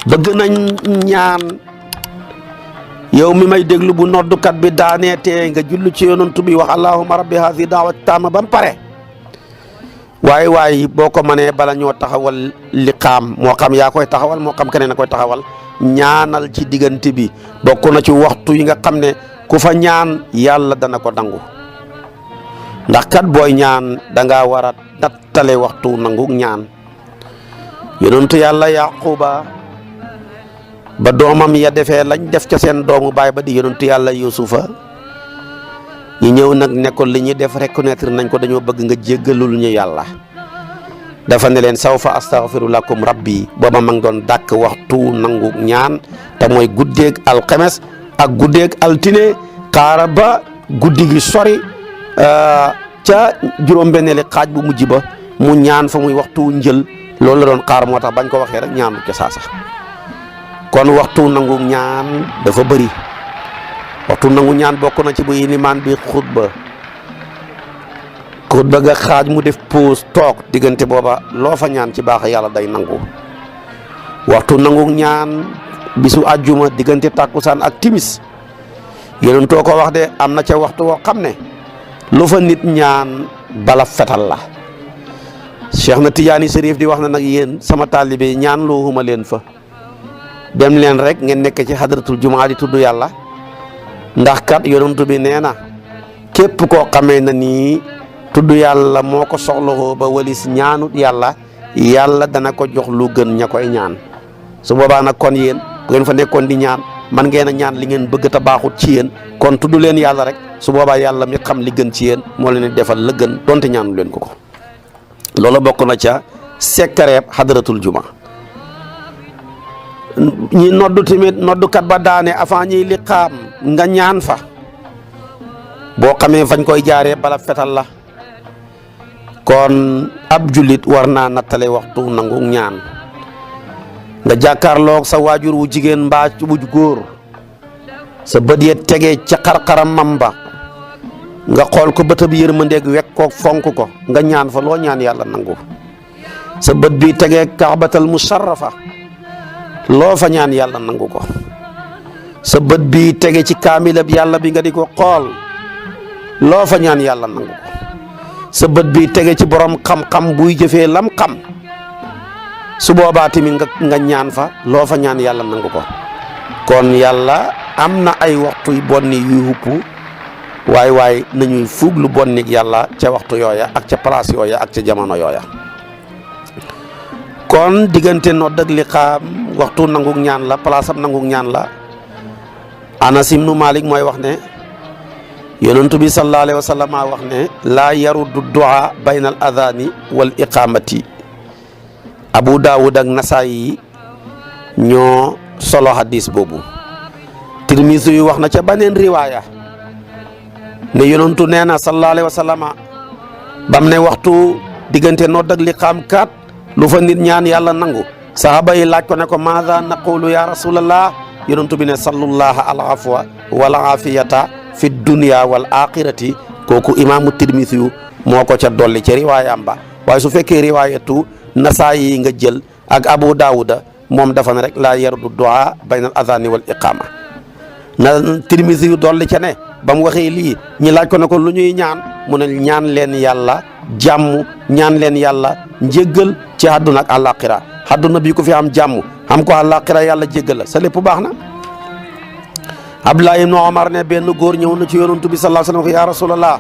bëgg nañ ñaan yow mi may déglu bu noddukat bi daaneetee nga jullu ci yonantu bi wax allahumma rabbi hazihi daawati taama ba mu pare waaye boo ko mënee bala ñoo taxawal liqaam moo xam yaa koy taxawal moo xam keneen a koy taxawal ñaanal ci diggante bi bokk na ci waxtu yi nga xam ne ku fa ñaan yàlla dana ko nangu ndax kat booy ñaan danga war a nattale waxtu nangu ñaan yonentu yàlla yaquba ba doomam ya defee lañ def ca seen doomu baay ba di yonentu yàlla yusufa ñu ñëw nag ne ko li ñuy def reconnaître nañ ko dañoo bëgg nga jéggalul ñu yàlla dafa ne leen sawfa astaghfiru lakum rabbi booba ma ngi doon dàkk waxtu nangu ñaan te mooy guddeeg alxemes ak guddeeg altine xaara ba guddi gi sori ca juróom-benneeli xaaj bu mujj ba mu ñaan fa muy waxtu njël loolu la doon xaar moo tax bañ ko waxee rek ñaanu ca saasa kon waxtu nangu ñaan dafa bëri waxtu nangu ñaan bokk na ci bu ilimaan bi xutba ga xaaj mu def pause toog diggante booba loo fa ñaan ci baax yàlla day nangu waxtu nangu ñaan bisu àjjuma diggante tàkkusaan ak timis yéen too ko wax de am na ca waxtu woo xam ne lu fa nit ñaan bala fetal la Cheikh na Tidiane Chérif di wax na nag yéen sama taalibe ñaan loo huma leen fa dem leen rek ngeen nekk ci hadratul jumaa di tudd yàlla ndax kat yonent bi nee na képp koo xamee na nii tudd yàlla moo ko soxlawoo ba walis ñaanut yàlla yàlla dana ko jox lu gën ña koy ñaan su boobaa nag kon yéen bu ngeen fa nekkoon di ñaan man ngeen a ñaan li ngeen bëgg te baaxut ci yéen kon tudd leen yàlla rek su boobaa yàlla mi xam li gën ci yéen moo leen di defal la gën donte ñaanu leen ko loolu bokk na ca sekkareeb hadratul juma ñi noddu tamit noddukat ba daane avant ñiy liqaam nga ñaan fa boo xamee fañ koy jaaree bala fetal la kon ab jullit war naa nattale waxtu nangu ñaan nga jàkkaarloog sa waajur wu jigéen mbaa wu góor sa bët ya tegee ca xar-xaram mamba nga xool ko bëtab yërmandeeg wekk ko fonk ko nga ñaan fa loo ñaan yàlla nangu sa bët bi tegee kaabatal musharrafa loo fa ñaan yàlla nangu ko sa bët bi tege ci kaamilab yàlla bi nga di ko xool loo fa ñaan yàlla nangu ko sa bët bi tege ci borom xam-xam buy jëfee lam xam su boobaa tamit nga ñaan fa loo fa ñaan yàlla nangu ko kon yàlla am na ay waxtu yu bonni yuy hupp waaye nañuy fuug lu bonni yàlla ca waxtu yooya ak ca place yooya ak ca jamono yooya kon diggante nodd ak liqaam waxtu nangu ñaan la place am nangu ñaan la Anas ibnu Malik mooy wax ne yonentu bi sallallahu alayhi wa sallam wax ne laa yaruddu du'a bayna al adhaani wal iqaamati Abu Daawud ak Nasaayi ñoo solo hadis boobu Tirmisi yu wax na ca beneen riwaaya ne yonentu nee na sallallahu alayhi wa sallam bam ne waxtu diggante nodd ak liqaam kat lu fa nit ñaan yàlla nangu sahaba yi laaj ko ne ko maada naqulu ya rasulallah yonentu bi ne sallallahu al afwa wal afiyata fi dunya wal axirati kooku imaamu Tirmisi yu moo ko ca dolli ca riwaayam ba waaye su fekkee riwaayatu Nasaayi nga jël ak Abu Daawuda moom dafa ne rek laa yardu du'a bayna al adhaani wal iqaama na Tirmisi yu dolli ca ne ba mu waxee lii ñi laaj ko ne ko lu ñuy ñaan mu ne ñaan leen yàlla jàmm ñaan leen yàlla njéggal ci àdduna ak àllaaxira àdduna bi ko fi am jàmm am ko àllaaxira yàlla jéggal la sa lépp baax na Abdullah ibn Omar ne benn góor ñëw na ci yonent bi sallallahu alayhi wa sallam ko ya rasulallah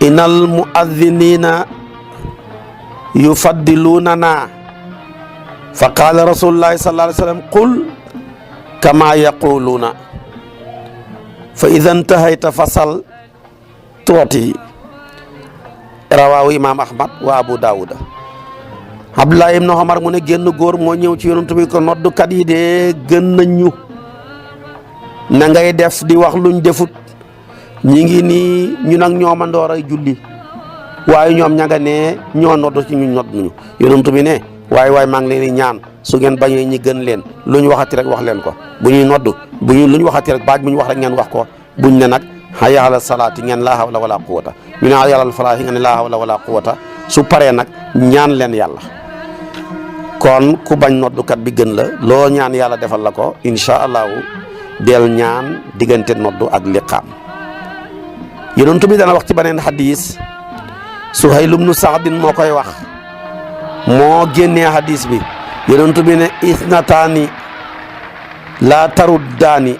innal mu'adhdhinina yufaddilunana fa qaala rasulullahi sallallahu alayhi wa sallam qul kama yaquluna fa idha intahayta fasal tuuti rawaahu imaam Ahmad wa Abu Daawuda Abdullah ibn Omar mu ne génn góor moo ñëw ci yonent bi ko noddukat yi de gën nañu na ngay def di wax luñ defut ñi ngi nii ñu nag ñoo mandoor ay julli waaye ñoom ña nga ne ñoo nodd ci ñu nodd ñu yonent bi ne waaye maa ngi leen di ñaan su ngeen bañee ñi gën leen lu ñu waxati rek wax leen ko bu ñuy nodd bu ñu lu ñu waxati rek baaj bu ñu wax rek ngeen wax ko buñ ne nag hayya ala salaati ngeen laa hawla wala quwwata ñu ne hayya ala falaahi ngeen laa hawla wala quwwata su paree nag ñaan leen yàlla kon ku bañ noddukat bi gën la loo ñaan yàlla defal la ko insha allahu del ñaan diggante noddu ak liqaam. yonent bi dana wax ci beneen xadis Suhayl ibnu Saadin moo koy wax moo génnee xadis bi yonent bi ne isnataani laa taruddaani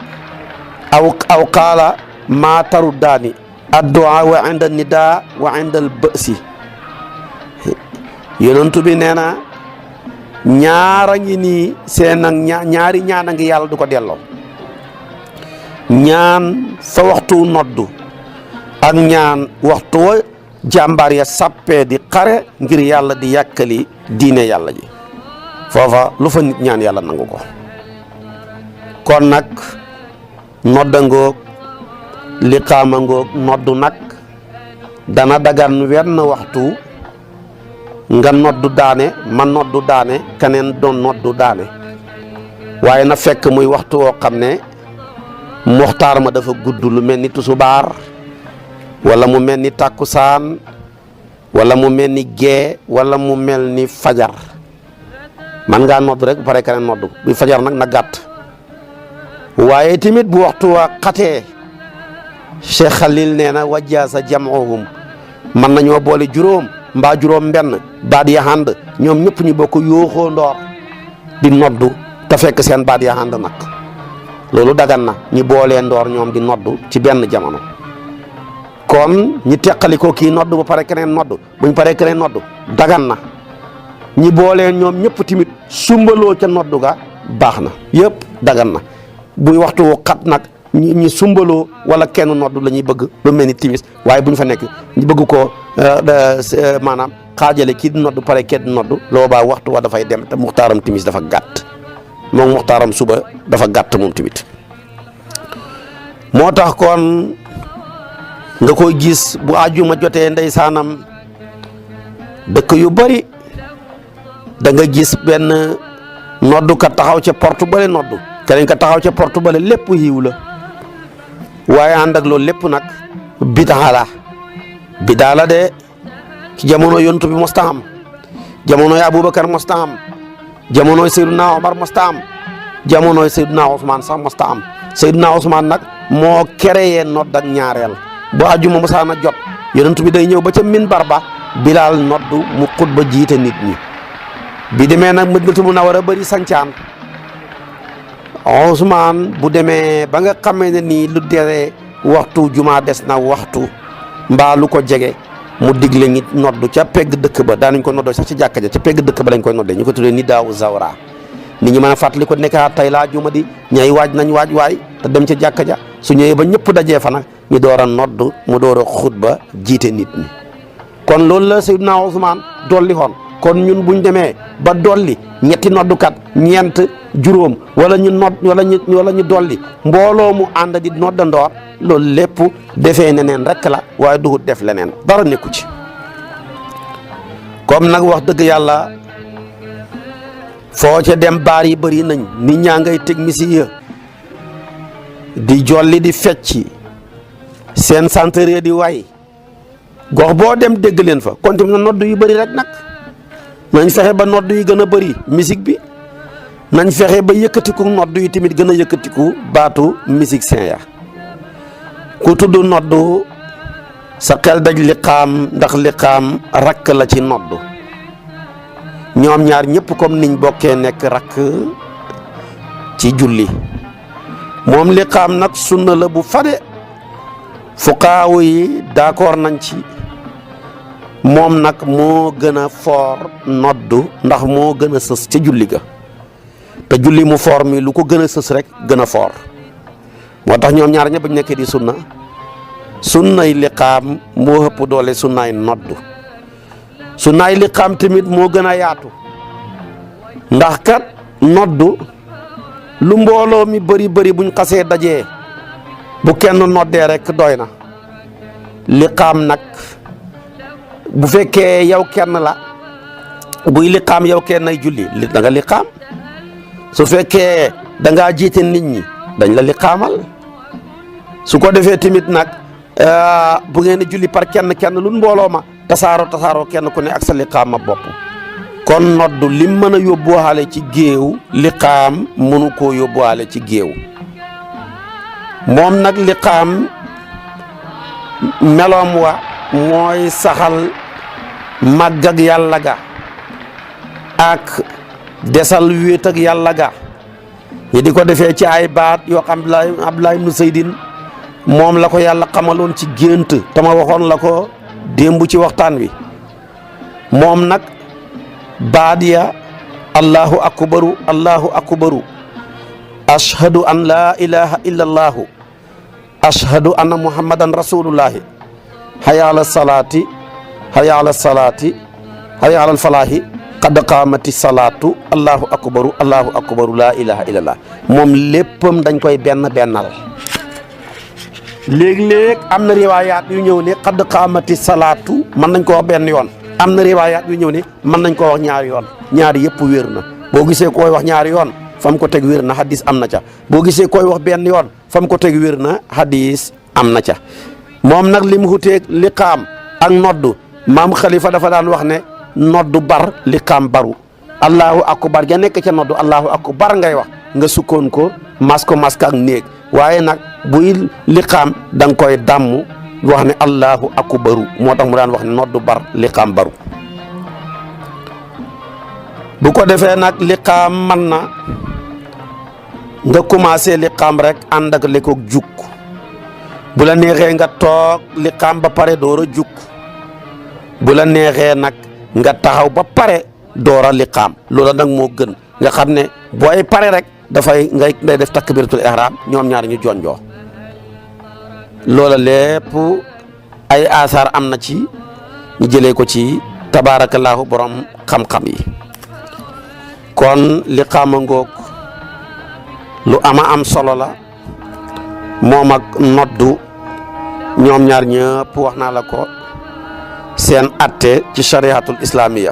aw qaala maa taruddaani addu'a wa inda nidaa wa inda al bësi. yonent bi nee na ñaara ngi nii seen ak ñaari ñaan a ngi yàlla du ko delloo. ñaan fa waxtu noddu ak ñaan waxtu wa jàmbaar ya sàppee di xare ngir yàlla di yàkkali diine yàlla ji foofa lu fa nit ñaan yàlla nangu ko. kon nag nodda ngoog liqaama ngoog noddu nag dana dagan wenn waxtu nga noddu daane ma noddu daane keneen doon noddu daane waaye na fekk muy waxtu woo xam ne muxtaar ma dafa gudd lu mel ni tusubaar wala mu mel ni tàkkusaan wala mu mel ni gee wala mu mel ni fajar man ngaa nodd rek bu pare keneen noddu bu fajar nag na gàtt. waaye tamit bu waxtu wa xatee Cheikh Khalil nee na wajjaasa jam'uhum mën nañoo boole juróom mbaa juróom benn baat ya ànd ñoom ñëpp ñu bokk yooxoo ndoor di noddu te fekk seen baat ya ànd nag loolu dagan na ñi boolee ndoor ñoom di noddu ci benn jamono. kon ñi teqali ko kii noddu ba pare keneen noddu buñ paree keneen noddu dagan na ñi boolee ñoom ñëpp tamit sumbaloo ca noddu ga baax na yëpp dagan na. buy waxtu xat nag ñi sumbaloo wala kenn noddu la ñuy bëgg lu mel ni timis waaye bu ñu fa nekk ñu bëgg ko maanaam xaajale kii di noddu pare kenn di noddu loobaa waxtu wa dafay dem te muxtaaram timis dafa gàtt moom muxtaaram suba dafa gàtt moom tamit. moo tax kon nga koy gis bu àjjuma jotee ndeysaanam dëkk yu bari da nga gis benn noddukat taxaw ca porte bale noddu keneen ka taxaw ca porte bale lépp yiw la waaye ànd ak loolu lépp nag bidaa la de ci jamono yontu bi mosta am jamonoy Aboubacar mosta am jamonoy Seydina Omar mosta am jamonoy Seydina Ousmane sax mosta am Seydina Ousmane nag moo créé nodd ak ñaareel bu àjjuma mosaana jot yonent bi day ñëw ba ca minbar ba Bilaal noddu mu xutba jiite nit ñi bi demee nag Madinatu Munawwara bari sancaan Ousmane bu demee ba nga xamee ne nii lu dee waxtu juma des na waxtu mbaa lu ko jege mu digle nit noddu ca pegg dëkk ba daanañ ko noddoo sax ci jàkka ja ca pegg dëkk ba lañ koy noddee ñu ko tuddee ni daawu zawra nit ñi mën a fàttali ko nekkaat tey laa juma di ñay waaj nañ waaj waay te dem ca jàkka ja su ñëwee ba ñëpp dajee fa nag ñu door a noddu mu door a xutba jiite nit ñi kon loolu la Seydina Ousmane dolli xoon kon ñun buñ demee ba dolli ñetti noddukat ñeent juróom wala ñu dolli mbooloo mu ànd di noddandoor loolu lépp defee neneen rek la waaye duhut def leneen dara nekku ci. comme nag wax dëgg yàlla foo ca dem baar yi bëri nañ nit ñaa ngay technicien di jolli di fecci seen santere di way gox boo dem dégg leen fa kon tamit nodd yu bëri rek nag nañ fexe ba nodd yi gën a bëri musique bi nañ fexe ba yëkkatiku nodd yi tamit gën a yëkkatiku baatu musicien ya ku tudd nodd sa xel daj liqaam ndax liqaam rakk la ci nodd ñoom ñaar ñëpp comme niñ bokkee nekk rakk ci julli moom liqaam nag sunna la bu fade fuqaawu yi d'accord nañ ci moom nag moo gën a foor noddu ndax moo gën a sës ca julli ga te julli mu foor mi lu ko gën a sës rek gën a foor moo tax ñoom ñaar ñëpp bañ nekkee di sunnay liqaam moo ëpp doole sunnaay noddu sunnaay liqaam tamit moo gën a yaatu ndax kat noddu lu mbooloo mi bëri buñ xasee dajee bu kenn noddee rek doy na liqaam nag bu fekkee yow kenn la buy liqaam yow kenn ay julli da nga liqaam su fekkee da ngaa jiite nit ñi dañ la liqaamal su ko defee tamit nag bu ngeen di julli par kenn lu mbooloo ma tasaaroo kenn ku ne ak sa liqaam ma bopp kon noddu lim mën a yóbbuwaale ci géew liqaam mënu koo yóbbuwaale ci géew moom nag liqaam meloom wa mooy saxal màgg ak yàlla ga ak desal wéet ak yàlla ga ñi di ko defee ci ay baat yoo xam Abdullah ibnu Saydin moom la ko yàlla xamaloon ci gént te ma waxoon la ko démb ci waxtaan wi moom nag baat ya allahu akbaru ashhadu an laa ilaha illa allahu ashhadu anna muhammadan rasulullahi hayya ala salaati hayya ala falaahi qad qaamati salaatu allahu akbaru laa ilaha illa allah moom léppam dañ koy bennal léeg-léeg am na riwaayaat yu ñëw ne qad qaamati salaatu mën nañ ko wax benn yoon am na riwaayaat yu ñëw ne mën nañ koo wax ñaari yoon ñaari yëpp wér na boo gisee koy wax ñaari yoon fa mu ko teg wér na hadis am na ca boo gisee koy wax benn yoon fa mu ko teg wér na hadis am na ca moom nag li mu xuteeg liqaam ak noddu maam Khalifa dafa daan wax ne noddu bar liqaam baru allahu akbar ja nekk ca noddu allahu akbar ngay wax nga sukkoon ko masko ak néeg waaye nag buy liqaam da nga koy dàmm wax ne allahu akbaru moo tax mu daan wax ne noddu bar liqaam baru bu ko defee nag liqaam man na nga commencé liqaam rek ànd ak lekkoog jukk bu la neexee nga toog liqaam ba pare door a jukk bu la neexee nag nga taxaw ba pare door a liqaam loola nag moo gën nga xam ne booy pare rek ngay def takbiratul ihram ñoom ñaar ñu jonjoo loola lépp ay asaar am na ci ñu jëlee ko ci tabaarakallaahu borom xam-xam yi kon liqaama ngoog lu ama am solo la moom ak noddu ñoom ñaar ñëpp wax naa la ko seen atte ci shariatul islamiya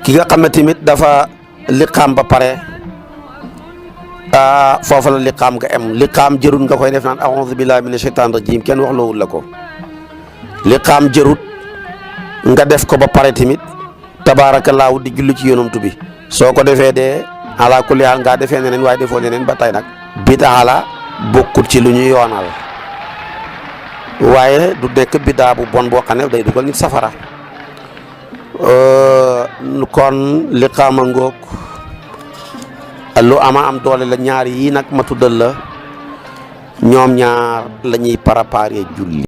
ki nga xam ne tamit dafa liqaam ba pare foofu la liqaam nga am liqaam jërut nga koy def naan a'udhu billahi minash shaitanir rajim kenn wax loowul la ko liqaam jërut nga def ko ba pare tamit tabaarakallaahu di julli ci yonantu bi soo ko defee de ala kulli haal ngaa defee neneen waaye defoo neneen ba tey nag bidaa la bokkut ci lu ñu yoonal waaye du nekk bidaa bu bon boo xam ne day dugal nit safara kon liqaama ngoog lu ama am doole la ñaar yi nag ma tuddal la ñoom ñaar la ñuy préparer julli